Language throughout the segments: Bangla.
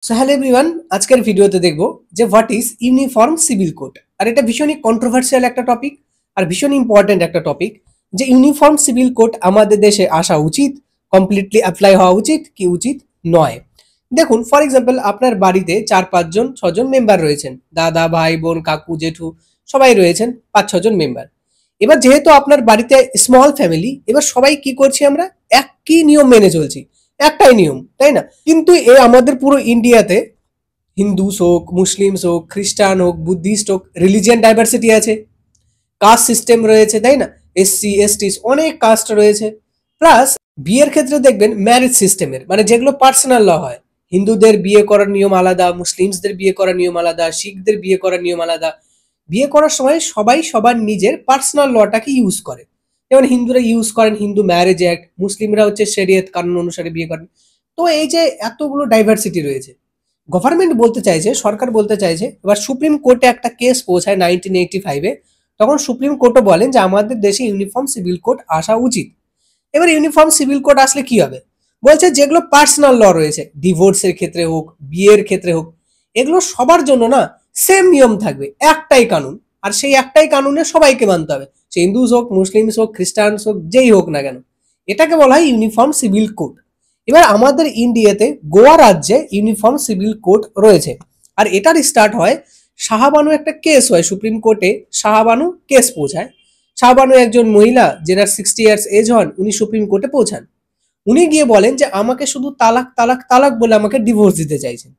সো হ্যালো এভরিওয়ান, আজকের ভিডিওতে দেখব যে what is uniform civil code. আর এটা ভীষণই কন্ট্রোভার্সিয়াল একটা টপিক আর ভীষণ ইম্পর্টেন্ট একটা টপিক যে ইউনিফর্ম সিভিল কোড আমাদের দেশে আসা উচিত, কমপ্লিটলি অ্যাপ্লাই হওয়া উচিত কি উচিত নয়। দেখুন, ফর এক্সাম্পল আপনার বাড়িতে 4-5-6 জন মেম্বার রয়েছেন, দাদা ভাই বোন কাকু জেঠু সবাই রয়েছেন, 5-6 জন মেম্বার। এবার যেহেতু আপনার বাড়িতে স্মল ফ্যামিলি, এবার সবাই কি করছি, আমরা একই নিয়ম মেনে চলছি, একটাই নিয়ম, তাই না? কিন্তু আমাদের পুরো ইন্ডিয়াতে হিন্দুস হোক, মুসলিমস হোক, খ্রিস্টান হোক, বুদ্ধিস্ট হোক, রিলিজিয়ান ডাইভার্সিটি আছে, কাস্ট সিস্টেম রয়েছে, তাই না? এসসি এসটিস অনেক কাস্ট রয়েছে। প্লাস বিয়ের ক্ষেত্রে দেখবেন ম্যারেজ সিস্টেমের মানে যেগুলো পার্সোনাল ল হয়, হিন্দুদের বিয়ে করার নিয়ম আলাদা, মুসলিমসদের বিয়ে করার নিয়ম আলাদা, শিখদের বিয়ে করার নিয়ম আলাদা। বিয়ে করার সময় সবাই সবার নিজের পার্সোনাল লটাকে ইউজ করে। যেমন হিন্দুরা ইউজ করেন হিন্দু ম্যারেজ অ্যাক্ট, মুসলিমরা হচ্ছে শরিয়ত কানুন অনুসারে বিয়ে করেন। তো এই যে এতগুলো ডাইভার্সিটি রয়েছে, গভর্নমেন্ট বলতে চাইছে, সরকার বলতে চাইছে, এবার সুপ্রিম কোর্টে একটা কেস পৌঁছায় 1985-এ। তখন সুপ্রিম কোর্টও বলেন যে আমাদের দেশে ইউনিফর্ম সিভিল কোড আসা উচিত। এবার ইউনিফর্ম সিভিল কোড আসলে কি হবে? বলছে যেগুলো পার্সোনাল ল রয়েছে, ডিভোর্সের ক্ষেত্রে হোক, বিয়ের ক্ষেত্রে হোক, এগুলো সবার জন্য না সেম নিয়ম থাকবে, একটাই কানুন। আর সেই একটাই কানুনে সবাইকে মানতে হবে, সে হিন্দুস হোক, মুসলিমস হোক, খ্রিস্টানস হোক, যেই হোক না কেন। এটাকে বলা হয় ইউনিফর্ম সিভিল কোড। এবার আমাদের ইন্ডিয়াতে গোয়া রাজ্যে ইউনিফর্ম সিভিল কোড রয়েছে। আর এটার স্টার্ট হয়, শাহবানু একটা কেস হয় সুপ্রিম কোর্টে, শাহবানু কেস পৌঁছায়। শাহবানু একজন মহিলা, যেনার 60 ইয়ার্স এজ হন, উনি সুপ্রিম কোর্টে পৌঁছান। উনি গিয়ে বলেন যে আমাকে শুধু তালাক তালাক তালাক বলে আমাকে ডিভোর্স দিতে চাইছেন।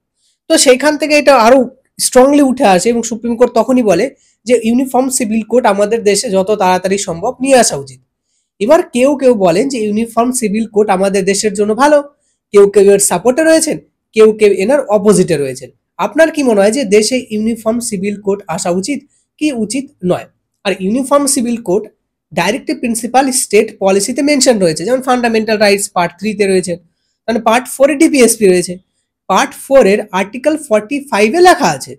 তো সেইখান থেকে এটা আরো স্ট্রংলি উঠে আসে এবং সুপ্রিম কোর্ট তখনই বলে যে ইউনিফর্ম সিভিল কোড আমাদের দেশে যত তাড়াতাড়ি সম্ভব নিয়ে আসা উচিত। এবার কেউ কেউ বলেন যে ইউনিফর্ম সিভিল কোড আমাদের দেশের জন্য ভালো, কেউ কেউ এর সাপোর্টে রয়েছেন, কেউ কেউ এনার অপোজিটে রয়েছেন। আপনার কি মনে হয় যে দেশে ইউনিফর্ম সিভিল কোড আসা উচিত কি উচিত নয়? আর uniform civil code directive principle state পলিসিতে মেনশন রয়েছে, যেমন ফান্ডামেন্টাল রাইটস পার্ট 3-তে রয়েছে, মানে পার্ট 4-এ ডিপিএসপি রয়েছে। পার্ট 4-এর আর্টিকেল 45-এ লেখা আছে